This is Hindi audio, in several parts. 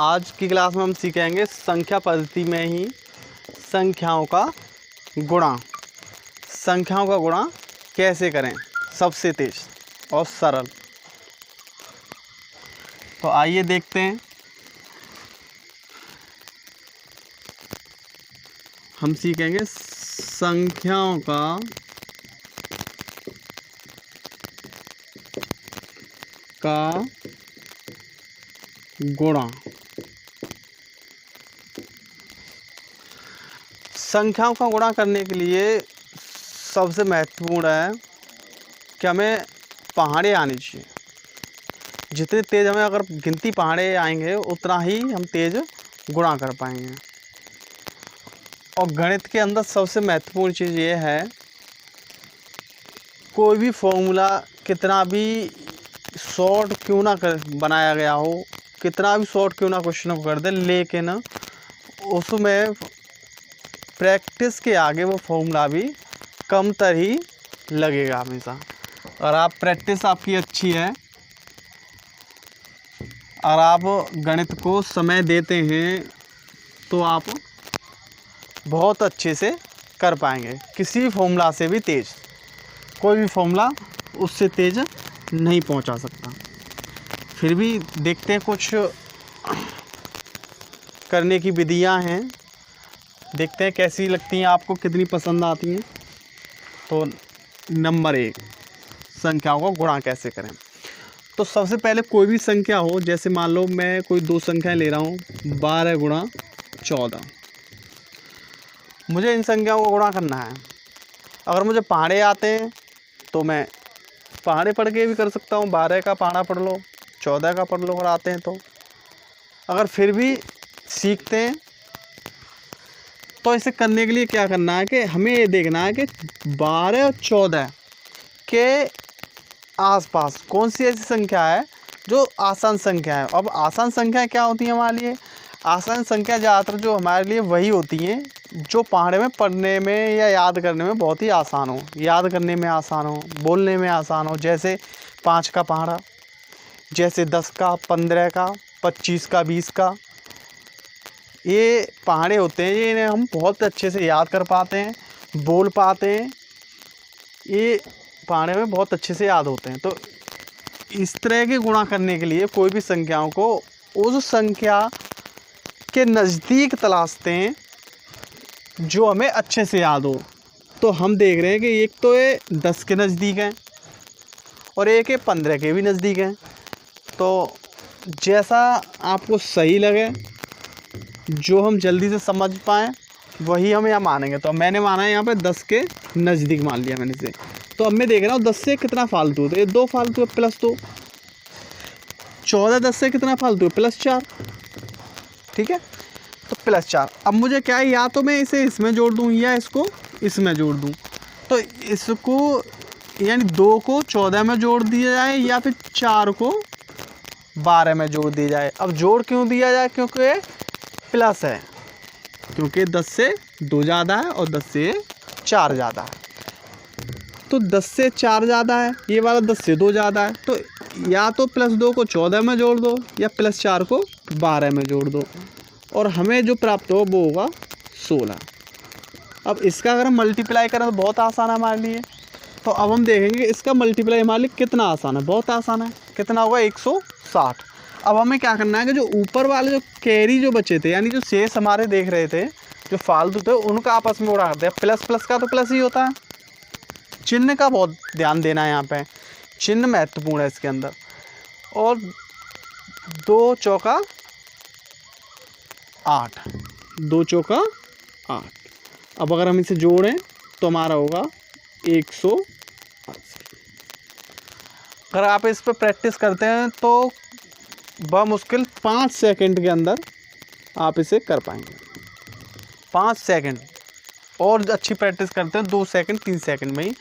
आज की क्लास में हम सीखेंगे संख्या पद्धति में ही संख्याओं का गुणा। संख्याओं का गुणा कैसे करें सबसे तेज और सरल। तो आइए देखते हैं। हम सीखेंगे संख्याओं का गुणा। संख्याओं का गुणा करने के लिए सबसे महत्वपूर्ण है कि हमें पहाड़े आनी चाहिए। जितने तेज़ हमें अगर गिनती पहाड़े आएंगे उतना ही हम तेज़ गुणा कर पाएंगे। और गणित के अंदर सबसे महत्वपूर्ण चीज़ ये है, कोई भी फॉर्मूला कितना भी शॉर्ट क्यों ना कर बनाया गया हो, कितना भी शॉर्ट क्यों ना क्वेश्चन को कर दे, लेकिन उसमें प्रैक्टिस के आगे वो फॉर्मूला भी कमतर ही लगेगा हमेशा। और आप प्रैक्टिस आपकी अच्छी है और आप गणित को समय देते हैं तो आप बहुत अच्छे से कर पाएंगे। किसी भी फॉर्मूला से भी तेज़, कोई भी फॉर्मूला उससे तेज़ नहीं पहुंचा सकता। फिर भी देखते हैं, कुछ करने की विधियां हैं, देखते हैं कैसी लगती हैं आपको, कितनी पसंद आती हैं। तो नंबर 1, संख्याओं का गुणा कैसे करें। तो सबसे पहले कोई भी संख्या हो, जैसे मान लो मैं कोई दो संख्याएं ले रहा हूँ, 12 गुणा 14। मुझे इन संख्याओं को गुणा करना है। अगर मुझे पहाड़े आते हैं तो मैं पहाड़े पढ़ के भी कर सकता हूँ। 12 का पहाड़ा पढ़ लो, 14 का पढ़ लो अगर आते हैं तो। अगर फिर भी सीखते हैं तो इसे करने के लिए क्या करना है कि हमें ये देखना है कि 12 और 14 के आसपास कौन सी ऐसी संख्या है जो आसान संख्या है। अब आसान संख्या क्या होती है हमारे लिए? आसान संख्या ज़्यादातर जो हमारे लिए वही होती हैं जो पहाड़े में पढ़ने में या याद करने में बहुत ही आसान हो, याद करने में आसान हो, बोलने में आसान हो। जैसे 5 का पहाड़ा, जैसे 10 का, 15 का, 25 का, 20 का, ये पहाड़े होते हैं, ये इन्हें हम बहुत अच्छे से याद कर पाते हैं, बोल पाते हैं। ये पहाड़े में बहुत अच्छे से याद होते हैं। तो इस तरह के गुणा करने के लिए कोई भी संख्याओं को उस संख्या के नज़दीक तलाशते हैं जो हमें अच्छे से याद हो। तो हम देख रहे हैं कि एक तो ये 10 के नज़दीक हैं और एक ये 15 के भी नज़दीक हैं। तो जैसा आपको सही लगे, जो हम जल्दी से समझ पाएँ, वही हम यहाँ मानेंगे। तो मैंने माना है यहाँ पे 10 के नज़दीक मान लिया मैंने से। तो अब मैं देख रहा हूँ 10 से कितना फालतू है, तो ये 2 फालतू है, +2। 14 10 से कितना फालतू है, +4। ठीक है, तो +4। अब मुझे क्या है, या तो मैं इसे इसमें जोड़ दूँ या इसको इसमें जोड़ दूँ। तो इसको यानी 2 को 14 में जोड़ दिया जाए या फिर 4 को 12 में जोड़ दिया जाए। अब जोड़ क्यों दिया जाए? क्योंकि ये प्लस है, क्योंकि 10 से 2 ज़्यादा है और 10 से 4 ज़्यादा है। तो 10 से 4 ज़्यादा है, ये वाला 10 से 2 ज़्यादा है। तो या तो +2 को 14 में जोड़ दो या +4 को 12 में जोड़ दो, और हमें जो प्राप्त हो वो होगा 16। अब इसका अगर हम मल्टीप्लाई करें तो बहुत आसान है हमारे लिए। तो अब हम देखेंगे इसका मल्टीप्लाई हमारे लिए कितना आसान है। बहुत आसान है। कितना होगा? 160। अब हमें क्या करना है कि जो ऊपर वाले जो कैरी जो बचे थे, यानी जो शेष हमारे देख रहे थे, जो फालतू थे, उनका आपस में उड़ा करते हैं। प्लस प्लस का तो प्लस ही होता है। चिन्ह का बहुत ध्यान देना है यहाँ पे, चिन्ह महत्वपूर्ण है इसके अंदर। और 2 चौका 8, 2 चौका 8। अब अगर हम इसे जोड़ें तो हमारा होगा 180। अगर आप इस पर प्रैक्टिस करते हैं तो बमुश्किल 5 सेकंड के अंदर आप इसे कर पाएंगे। 5 सेकंड। और अच्छी प्रैक्टिस करते हैं 2 सेकंड 3 सेकंड में ही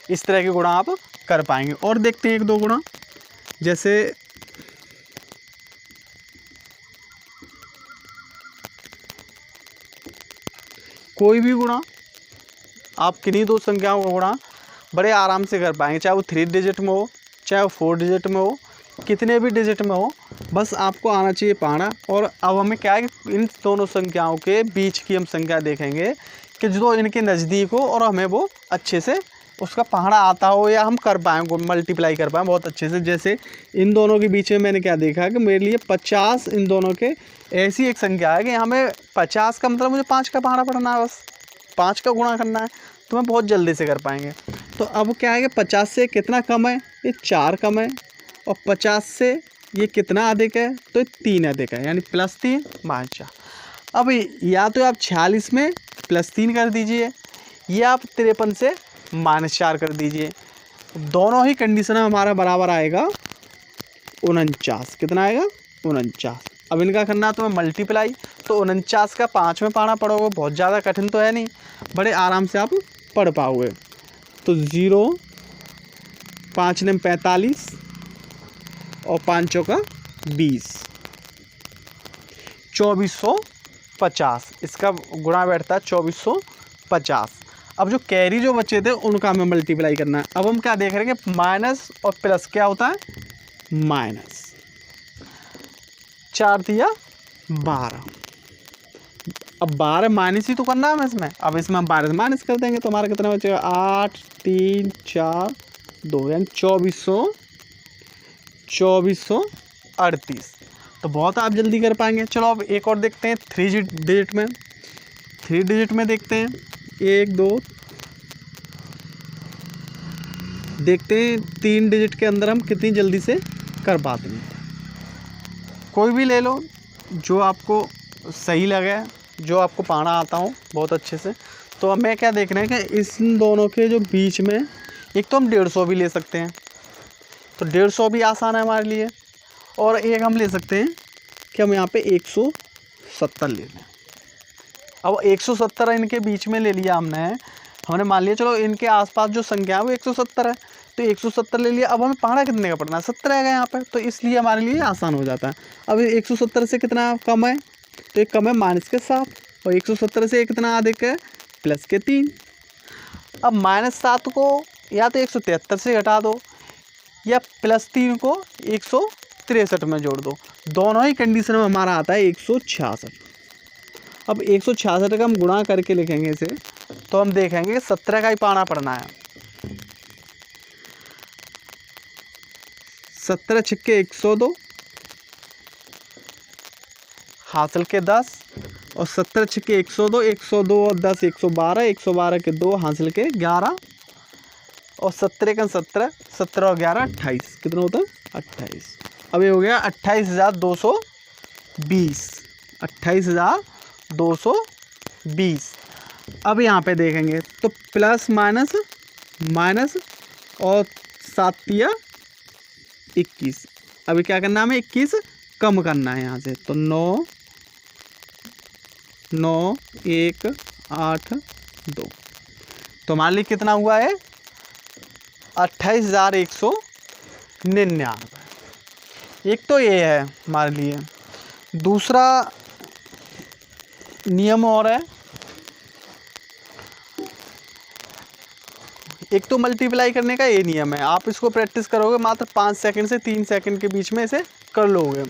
इस तरह के गुणा आप कर पाएंगे। और देखते हैं 1-2 गुणा। जैसे कोई भी गुणा आप किन्हीं 2 संख्याओं का गुणा बड़े आराम से कर पाएंगे, चाहे वो 3 डिजिट में हो, चाहे वो 4 डिजिट में हो, कितने भी डिजिट में हो, बस आपको आना चाहिए पहाड़ा। और अब हमें क्या है कि इन दोनों संख्याओं के बीच की हम संख्या देखेंगे कि जो इनके नज़दीक हो और हमें वो अच्छे से उसका पहाड़ा आता हो या हम कर पाएँ, मल्टीप्लाई कर पाएँ बहुत अच्छे से। जैसे इन दोनों के बीच में मैंने क्या देखा कि मेरे लिए 50 इन दोनों के ऐसी एक संख्या है कि यहाँ में 50 का मतलब मुझे 5 का पहाड़ा पढ़ना है, बस 5 का गुणा करना है, तो मैं बहुत जल्दी से कर पाएंगे। तो अब क्या है कि 50 से कितना कम है, ये 4 कम है, और 50 से ये कितना अधिक है, तो ये 3 अधिक है, यानी +3 -4। अब या तो आप 46 में +3 कर दीजिए या आप 53 से -4 कर दीजिए। दोनों ही कंडीशन में हमारा बराबर आएगा 49। कितना आएगा? 49। अब इनका करना है तुम्हें मल्टीप्लाई, तो 49 का 5 में पढ़ना पड़ोगे, बहुत ज़्यादा कठिन तो है नहीं, बड़े आराम से आप पढ़ पाओगे। तो 0 5 ने 45 और 5 का 20, 2450। इसका गुणा बैठता है 2450। अब जो कैरी जो बचे थे उनका हमें मल्टीप्लाई करना है। अब हम क्या देख रहे हैं कि माइनस और प्लस क्या होता है? माइनस। 4 दिया 12। अब 12 माइनस ही तो करना है हमें इसमें। अब इसमें हम 12 माइनस कर देंगे तो हमारा कितना बचेगा? 8 3 4 2, यानी 2438। तो बहुत आप जल्दी कर पाएंगे। चलो अब एक और देखते हैं 3 डिजिट में। 3 डिजिट में देखते हैं 1 2, देखते हैं 3 डिजिट के अंदर हम कितनी जल्दी से कर पाते हैं। कोई भी ले लो जो आपको सही लगे, जो आपको पढ़ना आता हो बहुत अच्छे से। तो हमें क्या देखना है कि इस दोनों के जो बीच में एक तो हम 150 भी ले सकते हैं, तो 150 भी आसान है हमारे लिए। और एक हम ले सकते हैं कि हम यहाँ पे 170 ले लें। अब 170 इनके बीच में ले लिया हमने मान लिया चलो इनके आसपास जो संख्या है वो 170 है, तो 170 ले लिया। अब हमें पहाड़ा कितने का पढ़ना है? 70 आएगा यहाँ पर, तो इसलिए हमारे लिए आसान हो जाता है। अब 170 से कितना कम है? तो एक कम है -7, और 170 से कितना अधिक है? +3। अब -7 को या तो 173 से घटा दो या +3 को 163 में जोड़ दो। दोनों ही कंडीशन में हमारा आता है 166। अब 166 का हम गुणा करके लिखेंगे इसे, तो हम देखेंगे कि 17 का ही पहाड़ा पढ़ना है। 17 छिक्के 102, हासिल के 10, और 17 छिक्के 102, 102 और 10 112, 112 के 2 हासिल के 11, और 17 का 17, 17 और 11 28। कितना होता है? 28। अब ये हो गया 28,220। 28,220। अब यहाँ पे देखेंगे तो प्लस माइनस माइनस और 7 या 21। अभी क्या करना है हमें? 21 कम करना है यहाँ से, तो 9 9 1 8 2। तो मान ली कितना हुआ है? 28,199। एक तो ये है हमारे लिए। दूसरा नियम और है, एक तो मल्टीप्लाई करने का ये नियम है, आप इसको प्रैक्टिस करोगे मात्र 5 सेकंड से 3 सेकंड के बीच में इसे कर लोगे।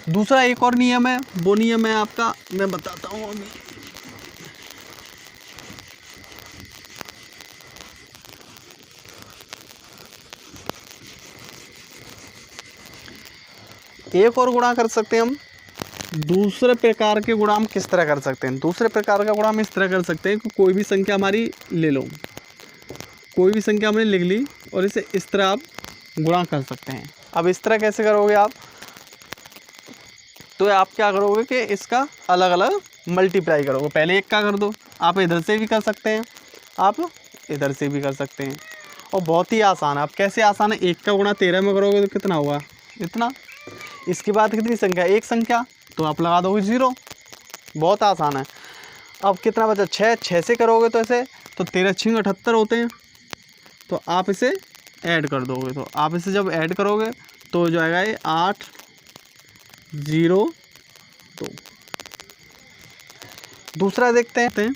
दूसरा एक और नियम है, वो नियम है आपका, मैं बताता हूँ अभी। एक और गुणा कर सकते हैं हम। दूसरे प्रकार के गुणा हम किस तरह कर सकते हैं? दूसरे प्रकार का गुणा हम इस तरह कर सकते हैं कि कोई भी संख्या हमारी ले लो, कोई भी संख्या हमने लिख ली और इसे इस तरह आप गुणा कर सकते हैं। अब इस तरह कैसे करोगे आप? तो आप क्या करोगे कि इसका अलग अलग मल्टीप्लाई करोगे। पहले 1 का कर दो, आप इधर से भी कर सकते हैं, आप इधर से भी कर सकते हैं, और बहुत ही आसान है। अब कैसे आसान है? 1 का गुणा 13 में करोगे तो कितना होगा? इतना। इसके बाद कितनी संख्या? एक संख्या, तो आप लगा दोगे 0। बहुत आसान है। अब कितना बचा? 6 से करोगे तो ऐसे, तो 13 6 78 होते हैं, तो आप इसे ऐड कर दोगे। तो आप इसे जब ऐड करोगे तो जो आएगा ये 8 0 2। दूसरा देखते हैं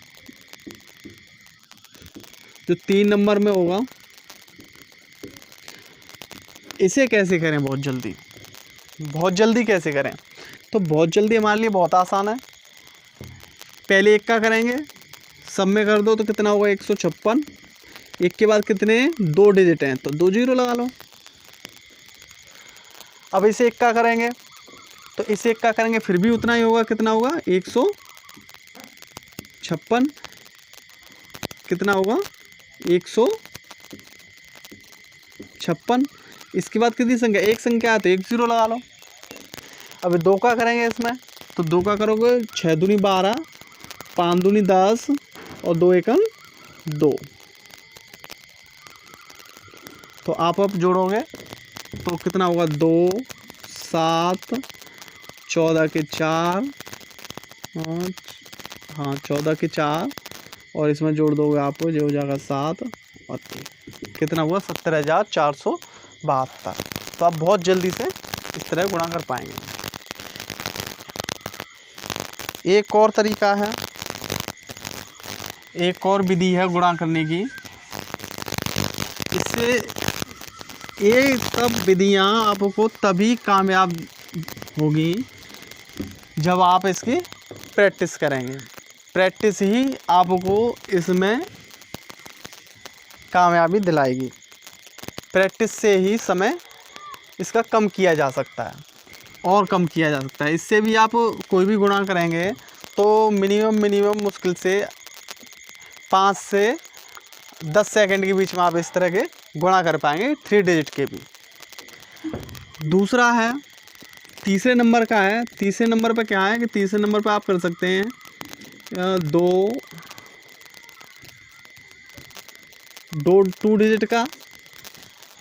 जो 3 नंबर में होगा, इसे कैसे करें बहुत जल्दी। बहुत जल्दी कैसे करें, तो बहुत जल्दी हमारे लिए बहुत आसान है। पहले 1 का करेंगे, सब में कर दो तो कितना होगा 156। 1 के बाद कितने 2 डिजिट हैं तो 2 जीरो लगा लो। अब इसे 1 का करेंगे, तो इसे 1 का करेंगे फिर भी उतना ही होगा, कितना होगा 156। कितना होगा 156। इसके बाद कितनी संख्या, एक संख्या है तो 1 जीरो लगा लो। अब 2 का करेंगे इसमें, तो 2 का करोगे 6 दूनी 12, 5 दूनी 10 और 2 एकम 2। तो आप अब जोड़ोगे तो कितना होगा 2 7 14 के 4, हाँ 14 के 4 और इसमें जोड़ दोगे आप जो हो जाएगा 7 और 3, कितना हुआ 70,472। तो आप बहुत जल्दी से इस तरह गुणा कर पाएंगे। एक और तरीका है, एक और विधि है गुणा करने की। इससे ये सब विधियाँ आपको तभी कामयाब होगी जब आप इसकी प्रैक्टिस करेंगे। प्रैक्टिस ही आपको इसमें कामयाबी दिलाएगी। प्रैक्टिस से ही समय इसका कम किया जा सकता है और कम किया जा सकता है। इससे भी आप कोई भी गुणा करेंगे तो मिनिमम मुश्किल से 5 से 10 सेकंड के बीच में आप इस तरह के गुणा कर पाएंगे 3 डिजिट के भी। दूसरा है तीसरे नंबर का है। तीसरे नंबर पे क्या है कि तीसरे नंबर पे आप कर सकते हैं 2 डिजिट का।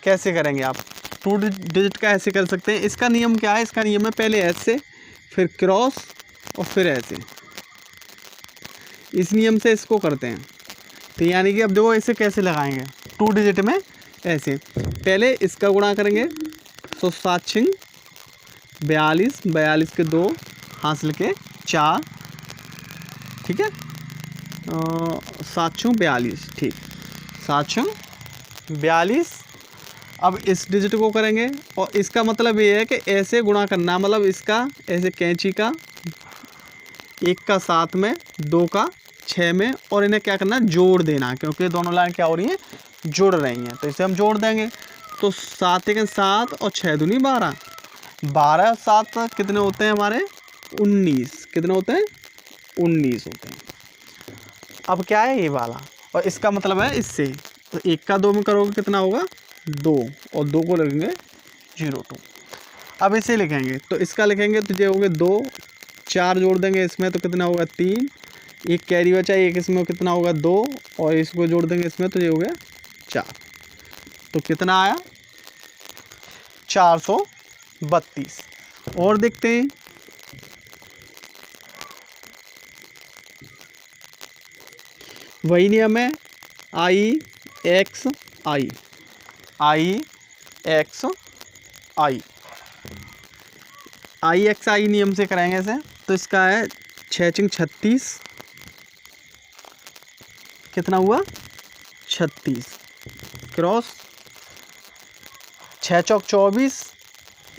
कैसे करेंगे आप 2 डिजिट का, ऐसे कर सकते हैं। इसका नियम क्या है, इसका नियम है पहले ऐसे फिर क्रॉस और फिर ऐसे, इस नियम से इसको करते हैं। तो यानी कि अब देखो इसे कैसे लगाएंगे 2 डिजिट में, ऐसे पहले इसका गुणा करेंगे तो 7 छिंग 42, 42 के 2 हासिल के 4, ठीक है 7 छूँ 42, ठीक 7 छूँ 42। अब इस डिजिट को करेंगे और इसका मतलब ये है कि ऐसे गुणा करना, मतलब इसका ऐसे कैंची का 1 का 7 में 2 का 6 में और इन्हें क्या करना जोड़ देना, क्योंकि दोनों लाइन क्या हो रही हैं जुड़ रही हैं। तो इसे हम जोड़ देंगे तो 7 के 7 और 6 दूनी 12, 12 7 कितने होते हैं हमारे 19, कितने होते हैं 19 होते हैं। अब क्या है ये वाला और इसका मतलब है इससे, तो 1 का 2 में करोगे कितना होगा 2 और 2 को लिखेंगे 02। अब इसे लिखेंगे तो इसका लिखेंगे तो ये हो गए 2, 4 जोड़ देंगे इसमें तो कितना होगा 3, एक कैरी बचा एक इसमें कितना होगा 2 और इसको जोड़ देंगे इसमें तो ये हो गया 4। तो कितना आया 432। और देखते हैं वही नियम है IXI नियम से कराएंगे इसे। तो इसका है 6 छिंग 36, कितना हुआ 36 क्रॉस 6 चौक 24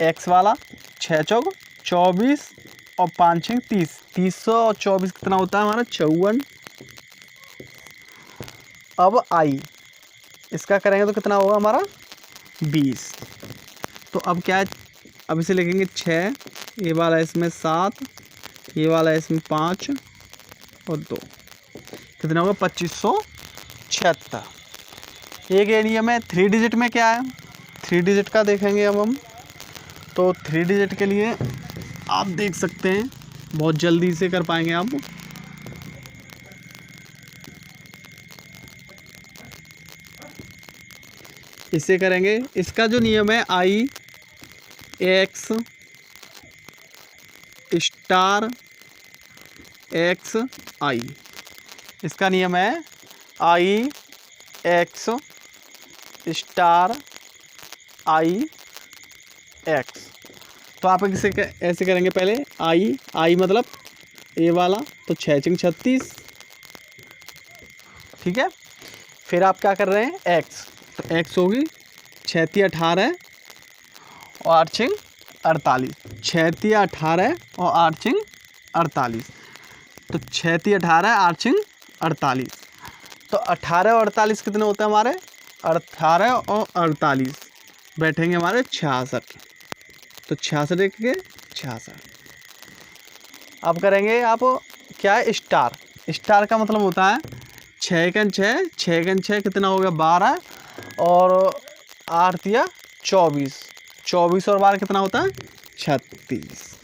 एक्स वाला 6 चौक 24 और 5 छिंग 30, 324 कितना होता है हमारा 54। अब आई इसका करेंगे तो कितना होगा हमारा 20। तो अब क्या है, अब इसे लिखेंगे 6, ये वाला इसमें 7, ये वाला इसमें 5 और 2, कितना होगा 2576। एक ये नियम है 3 डिजिट में क्या है, 3 डिजिट का देखेंगे अब हम। तो 3 डिजिट के लिए आप देख सकते हैं बहुत जल्दी से कर पाएंगे आप। इसे करेंगे, इसका जो नियम है IX स्टार XI, इसका नियम है IX स्टार IX। तो आप इसे ऐसे करेंगे पहले I मतलब ए वाला तो 6 छिंग 36, ठीक है। फिर आप क्या कर रहे हैं X, तो X होगी 6 × 18 और 8 छिंग 48, 6 तिया 18 और 8 चिंग 48। तो 6 तिया 18, 8 चिंग 48। तो 18 और 48 कितने होते हैं हमारे? 18 और 48 बैठेंगे हमारे 66। तो 66 के 66। अब करेंगे आप क्या है, स्टार। स्टार का मतलब होता है 6 कन 6, 6 कन 6 कितना हो गया 12 और 8 तिया 24, 24 और 12 कितना होता है 36।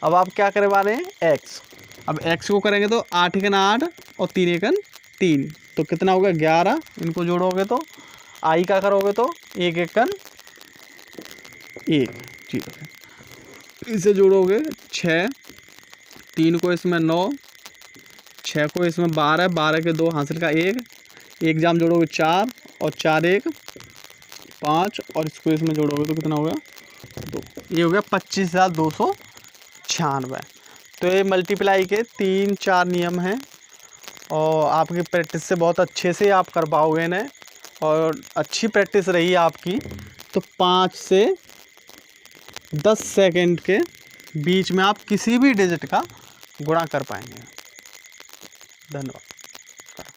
अब आप क्या करवा रहे हैं, एक्स। अब एक्स को करेंगे तो 8 एकन 8 और 3 एकन 3, तो कितना होगा 11। इनको जोड़ोगे तो आई का करोगे तो 1 एकन 1, ठीक है। इसे जोड़ोगे 6, 3 को इसमें 9, 6 को इसमें 12, 12 के 2 हासिल का 1, 1 जाम जोड़ोगे 4 और 4 1 5 और इसको इसमें जोड़ोगे तो कितना होगा 2। ये हो गया 25,296। तो ये मल्टीप्लाई के 3-4 नियम हैं और आपकी प्रैक्टिस से बहुत अच्छे से आप कर पाओगे इन्हें, और अच्छी प्रैक्टिस रही आपकी तो 5 से 10 सेकंड के बीच में आप किसी भी डिजिट का गुणा कर पाएंगे। धन्यवाद।